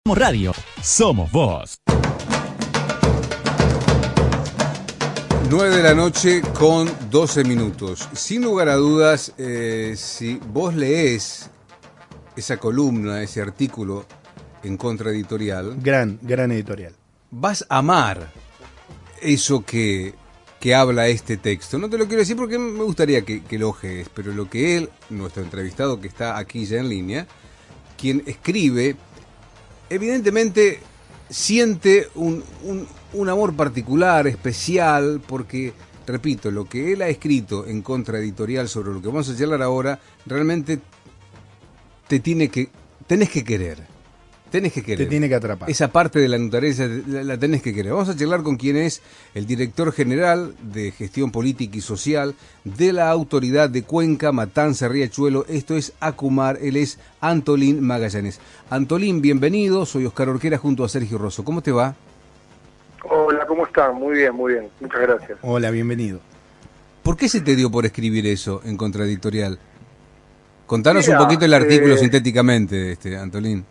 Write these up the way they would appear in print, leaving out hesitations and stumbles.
Somos radio. Somos vos. 9 de la noche con 12 minutos. Sin lugar a dudas, si vos leés esa columna, ese artículo en Contraeditorial, Gran editorial. vas a amar eso que habla este texto. No te lo quiero decir porque me gustaría que lo ojes, pero lo que él, nuestro entrevistado que está aquí ya en línea, quien escribe, evidentemente siente un amor particular, especial, porque, repito, lo que él ha escrito en Contraeditorial sobre lo que vamos a charlar ahora, realmente tenés que querer. Tenés que querer. Te tiene que atrapar. Esa parte de la naturaleza la tenés que querer. Vamos a charlar con quien es el director general de Gestión Política y Social de la Autoridad de Cuenca, Matanza, Riachuelo. Esto es ACUMAR. Él es Antolín Magallanes. Antolín, bienvenido. Soy Oscar Orquera junto a Sergio Rosso. ¿Cómo te va? Hola, ¿cómo estás? Muy bien, muy bien. Muchas gracias. Hola, bienvenido. ¿Por qué se te dio por escribir eso en Contraeditorial? Contanos Mira, un poquito el artículo sintéticamente, Antolín.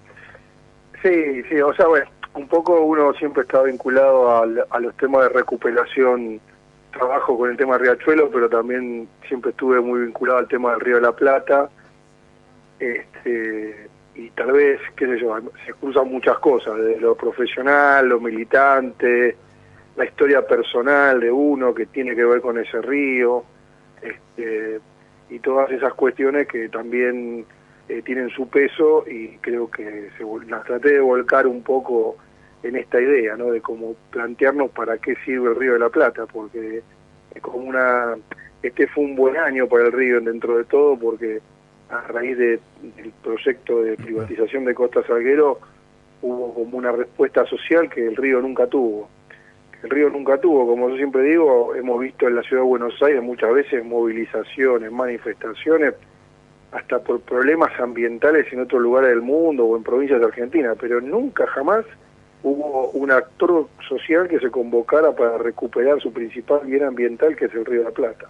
Sí, o sea, bueno, un poco uno siempre está vinculado a los temas de recuperación, trabajo con el tema de Riachuelo, pero también siempre estuve muy vinculado al tema del Río de la Plata, y tal vez, qué sé yo, se cruzan muchas cosas, desde lo profesional, lo militante, la historia personal de uno que tiene que ver con ese río, y todas esas cuestiones que también tienen su peso, y creo que las traté de volcar un poco en esta idea, ¿no? De cómo plantearnos para qué sirve el Río de la Plata, porque es como fue un buen año para el río dentro de todo, porque a raíz del proyecto de privatización de Costa Salguero hubo como una respuesta social que el río nunca tuvo. Como yo siempre digo, hemos visto en la ciudad de Buenos Aires muchas veces movilizaciones, manifestaciones, hasta por problemas ambientales en otros lugares del mundo o en provincias de Argentina, pero nunca jamás hubo un actor social que se convocara para recuperar su principal bien ambiental, que es el Río de la Plata.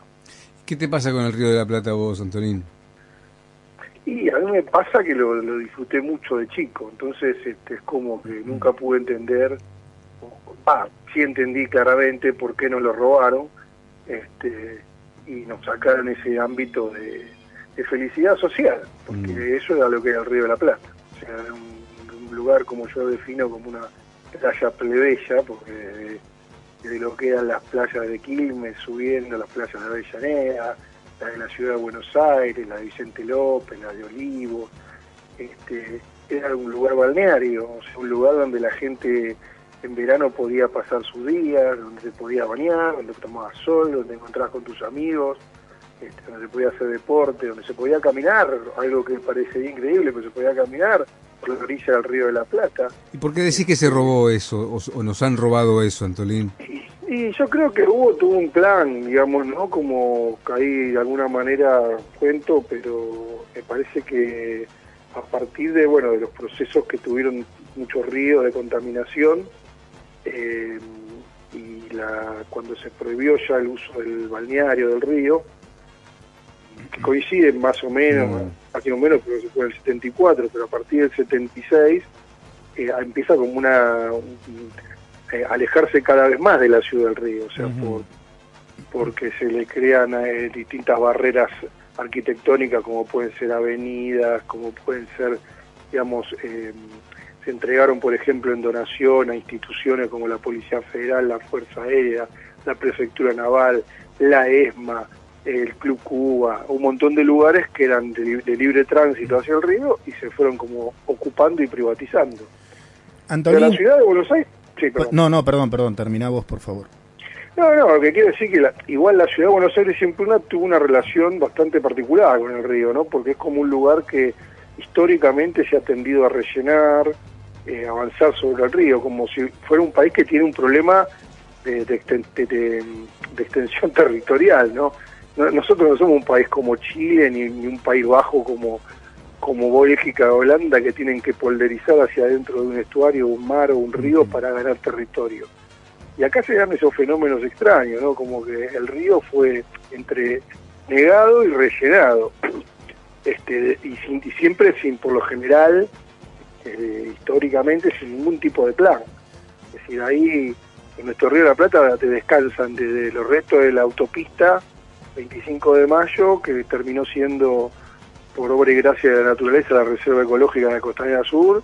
¿Qué te pasa con el Río de la Plata vos, Antolín? Y a mí me pasa que lo disfruté mucho de chico, entonces es como que nunca pude entender, sí entendí claramente por qué nos lo robaron, y nos sacaron ese ámbito de felicidad social, porque eso era lo que era el Río de la Plata. O sea, era un lugar, como yo defino, como una playa plebeya, porque de lo que eran las playas de Quilmes, subiendo las playas de Avellaneda, la de la ciudad de Buenos Aires, la de Vicente López, la de Olivos, era un lugar balneario, o sea, un lugar donde la gente en verano podía pasar sus días, donde se podía bañar, donde tomabas sol, donde encontrabas con tus amigos, donde se podía hacer deporte, donde se podía caminar, algo que parecería increíble, pero se podía caminar por la orilla del Río de la Plata. ¿Y por qué decís que se robó eso, o nos han robado eso, Antolín? Y yo creo que tuvo un plan, digamos, ¿no? Como ahí de alguna manera cuento, pero me parece que a partir de los procesos que tuvieron muchos ríos de contaminación, y cuando se prohibió ya el uso del balneario del río, que coinciden más o menos, aquí o menos, pero se fue en el 74, pero a partir del 76 empieza como alejarse cada vez más de la ciudad del río, o sea, porque se le crean distintas barreras arquitectónicas, como pueden ser avenidas, como pueden ser, digamos, se entregaron, por ejemplo, en donación a instituciones como la Policía Federal, la Fuerza Aérea, la Prefectura Naval, la ESMA, el Club Cuba, un montón de lugares que eran de libre tránsito hacia el río y se fueron como ocupando y privatizando. Antolín, de la ciudad de Buenos Aires, sí, perdón. No, perdón, terminá vos, por favor. No, lo que quiero decir que igual la ciudad de Buenos Aires siempre tuvo una relación bastante particular con el río, ¿no? Porque es como un lugar que históricamente se ha tendido a rellenar, avanzar sobre el río, como si fuera un país que tiene un problema de extensión territorial, ¿no? Nosotros no somos un país como Chile, ni un país bajo como Bélgica o Holanda, que tienen que polderizar hacia adentro de un estuario, un mar o un río para ganar territorio. Y acá se dan esos fenómenos extraños, ¿no? Como que el río fue entre negado y rellenado, y siempre por lo general, históricamente sin ningún tipo de plan. Es decir, ahí en nuestro Río de la Plata te descansan desde los restos de la autopista 25 de mayo, que terminó siendo, por obra y gracia de la naturaleza, la Reserva Ecológica de la Costanera Sur.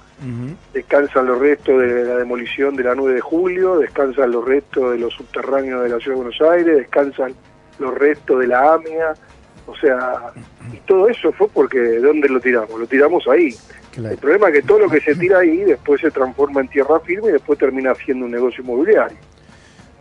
Descansan los restos de la demolición de la 9 de julio, descansan los restos de los subterráneos de la Ciudad de Buenos Aires, descansan los restos de la AMIA, o sea, y todo eso fue porque ¿de dónde lo tiramos? Lo tiramos ahí. Claro. El problema es que todo lo que se tira ahí después se transforma en tierra firme y después termina siendo un negocio inmobiliario.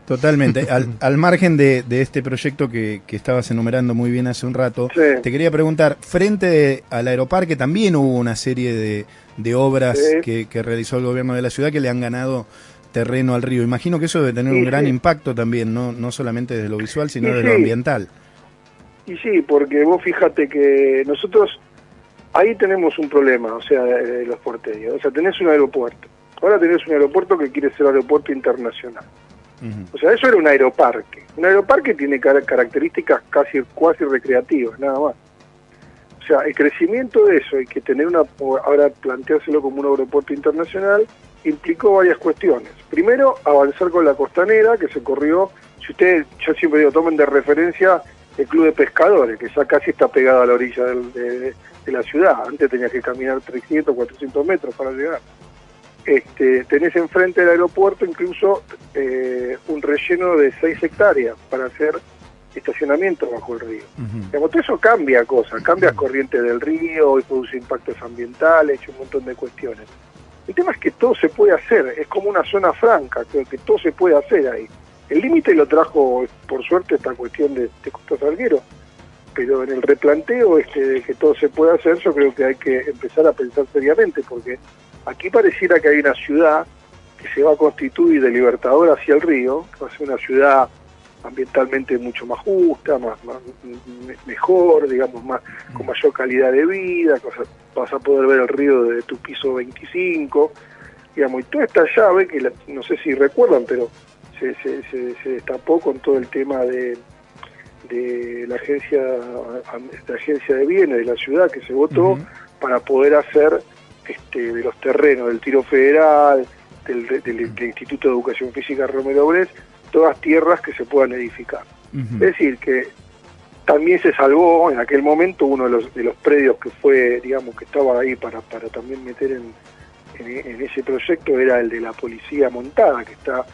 Totalmente. Al margen de este proyecto que estabas enumerando muy bien hace un rato, Sí. te quería preguntar, frente al aeroparque también hubo una serie de obras Sí. que realizó el gobierno de la ciudad que le han ganado terreno al río. Imagino que eso debe tener un gran impacto también, no solamente desde lo visual, sino de lo ambiental. Y sí, porque vos fíjate que nosotros ahí tenemos un problema, o sea, de los porteños. O sea, tenés un aeropuerto. Ahora tenés un aeropuerto que quiere ser aeropuerto internacional. O sea, eso era un aeroparque. Un aeroparque tiene características cuasi recreativas, nada más. O sea, el crecimiento de eso y que tener ahora planteárselo como un aeropuerto internacional implicó varias cuestiones. Primero, avanzar con la costanera, que se corrió, si ustedes, yo siempre digo, tomen de referencia el Club de Pescadores, que ya casi está pegado a la orilla de la ciudad. Antes tenías que caminar 300, 400 metros para llegar. Tenés enfrente del aeropuerto incluso un relleno de 6 hectáreas para hacer estacionamiento bajo el río. Digamos, todo eso cambia cosas, cambia corrientes del río, y produce impactos ambientales, un montón de cuestiones. El tema es que todo se puede hacer, es como una zona franca, creo que todo se puede hacer ahí. El límite lo trajo, por suerte, esta cuestión de Costa Salguero, pero en el replanteo de que todo se puede hacer, yo creo que hay que empezar a pensar seriamente, porque aquí pareciera que hay una ciudad que se va a constituir de Libertador hacia el río, que va a ser una ciudad ambientalmente mucho más justa, mejor, digamos, con mayor calidad de vida, vas a poder ver el río desde tu piso 25, digamos, y toda esta llave, que no sé si recuerdan, pero se destapó con todo el tema de la agencia de bienes de la ciudad que se votó para poder hacer de los terrenos del Tiro Federal, del Instituto de Educación Física Romero Brés, todas tierras que se puedan edificar. Es decir, que también se salvó en aquel momento uno de los predios que fue, digamos, que estaba ahí para también meter en ese proyecto, era el de la policía montada, que está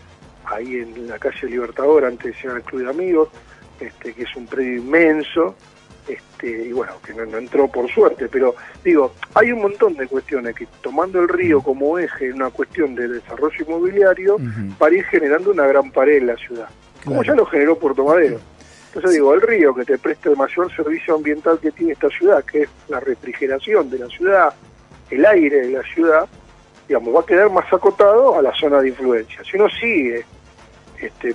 ahí en la calle Libertador, antes decían el Club de Amigos, que es un predio inmenso, y bueno, que no entró por suerte, pero digo, hay un montón de cuestiones que tomando el río como eje en una cuestión de desarrollo inmobiliario, para ir generando una gran pared en la ciudad, como ya lo generó Puerto Madero. Entonces digo, el río que te presta el mayor servicio ambiental que tiene esta ciudad, que es la refrigeración de la ciudad, el aire de la ciudad, digamos, va a quedar más acotado a la zona de influencia. Si uno sigue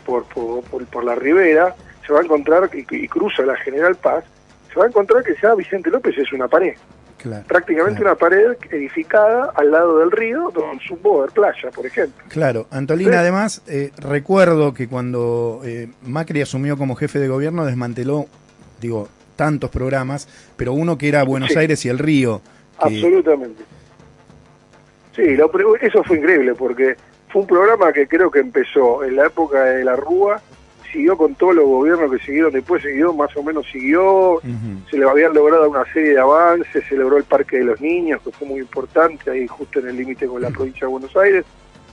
por la ribera, se va a encontrar, y cruza la General Paz, se va a encontrar que ya Vicente López es una pared. Prácticamente una pared edificada al lado del río, donde supo haber playa, por ejemplo. Claro, Antolín, ¿sí? Además, recuerdo que cuando Macri asumió como jefe de gobierno, desmanteló, tantos programas, pero uno que era Buenos Aires y el río. Absolutamente. Sí, eso fue increíble, porque fue un programa que creo que empezó en la época de la Rúa, siguió con todos los gobiernos que siguieron, después más o menos siguió, se le habían logrado una serie de avances, se logró el Parque de los Niños, que fue muy importante, ahí justo en el límite con la provincia de Buenos Aires,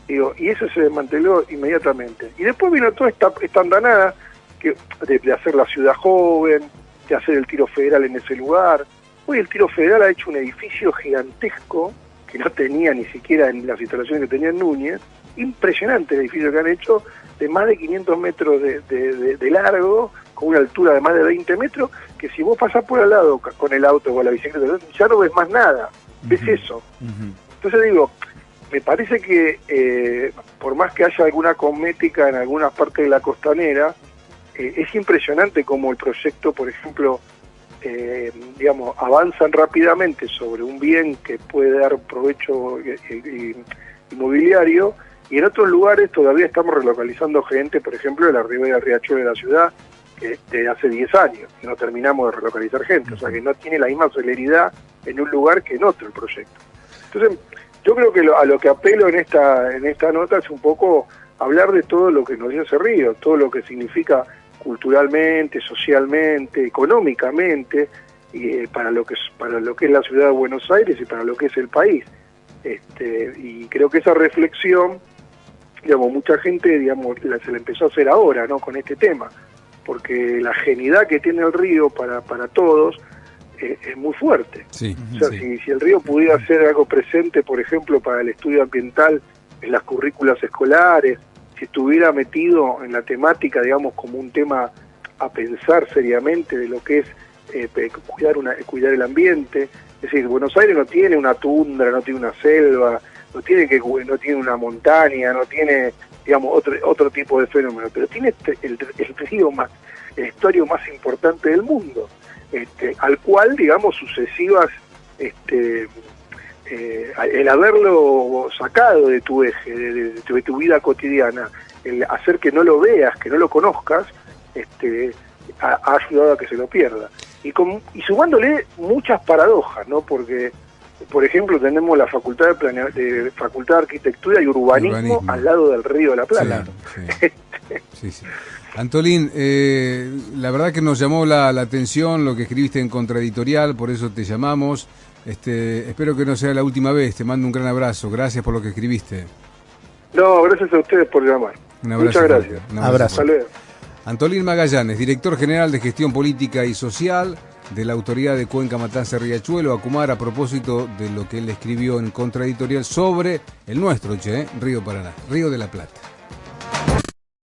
y eso se desmanteló inmediatamente. Y después vino toda esta andanada de hacer la ciudad joven, de hacer el Tiro Federal en ese lugar. Hoy el Tiro Federal ha hecho un edificio gigantesco, que no tenía ni siquiera en las instalaciones que tenía en Núñez, impresionante el edificio que han hecho, de más de 500 metros de largo, con una altura de más de 20 metros, que si vos pasás por al lado con el auto o con la bicicleta, ya no ves más nada, ves eso. Entonces digo, me parece que por más que haya alguna cosmética en algunas partes de la costanera, es impresionante como el proyecto, por ejemplo, avanzan rápidamente sobre un bien que puede dar provecho inmobiliario, y en otros lugares todavía estamos relocalizando gente, por ejemplo, de la ribera del Riachuelo de la ciudad, que de hace 10 años, que no terminamos de relocalizar gente, o sea que no tiene la misma celeridad en un lugar que en otro el proyecto. Entonces, yo creo que a lo que apelo en esta nota es un poco hablar de todo lo que nos dio ese río, todo lo que significa culturalmente, socialmente, económicamente, y para lo que es la ciudad de Buenos Aires y para lo que es el país. Y creo que esa reflexión, digamos, mucha gente, digamos, se la empezó a hacer ahora, ¿no?, con este tema, porque la genialidad que tiene el río para todos es muy fuerte. Sí, o sea, sí. si el río pudiera ser algo presente, por ejemplo, para el estudio ambiental en las currículas escolares, si estuviera metido en la temática, digamos, como un tema a pensar seriamente de lo que es cuidar el ambiente. Es decir, Buenos Aires no tiene una tundra, no tiene una selva, no tiene una montaña, no tiene, digamos, otro tipo de fenómeno, pero tiene el río el estuario más importante del mundo, al cual, digamos, sucesivas, el haberlo sacado de tu eje, de tu vida cotidiana, el hacer que no lo veas, que no lo conozcas, ha ayudado a que se lo pierda. Y sumándole muchas paradojas, ¿no? Porque, por ejemplo, tenemos la Facultad de Arquitectura y Urbanismo al lado del Río de la Plata. Sí. Antolín, la verdad que nos llamó la atención lo que escribiste en Contraeditorial, por eso te llamamos. Espero que no sea la última vez, te mando un gran abrazo, gracias por lo que escribiste. No, gracias a ustedes por llamar. Un abrazo. Muchas gracias. Un abrazo. Hasta luego. Antolín Magallanes, director general de Gestión Política y Social de la Autoridad de Cuenca Matanza Riachuelo, Acumar, a propósito de lo que él escribió en Contraeditorial sobre el nuestro, Río Paraná, Río de la Plata.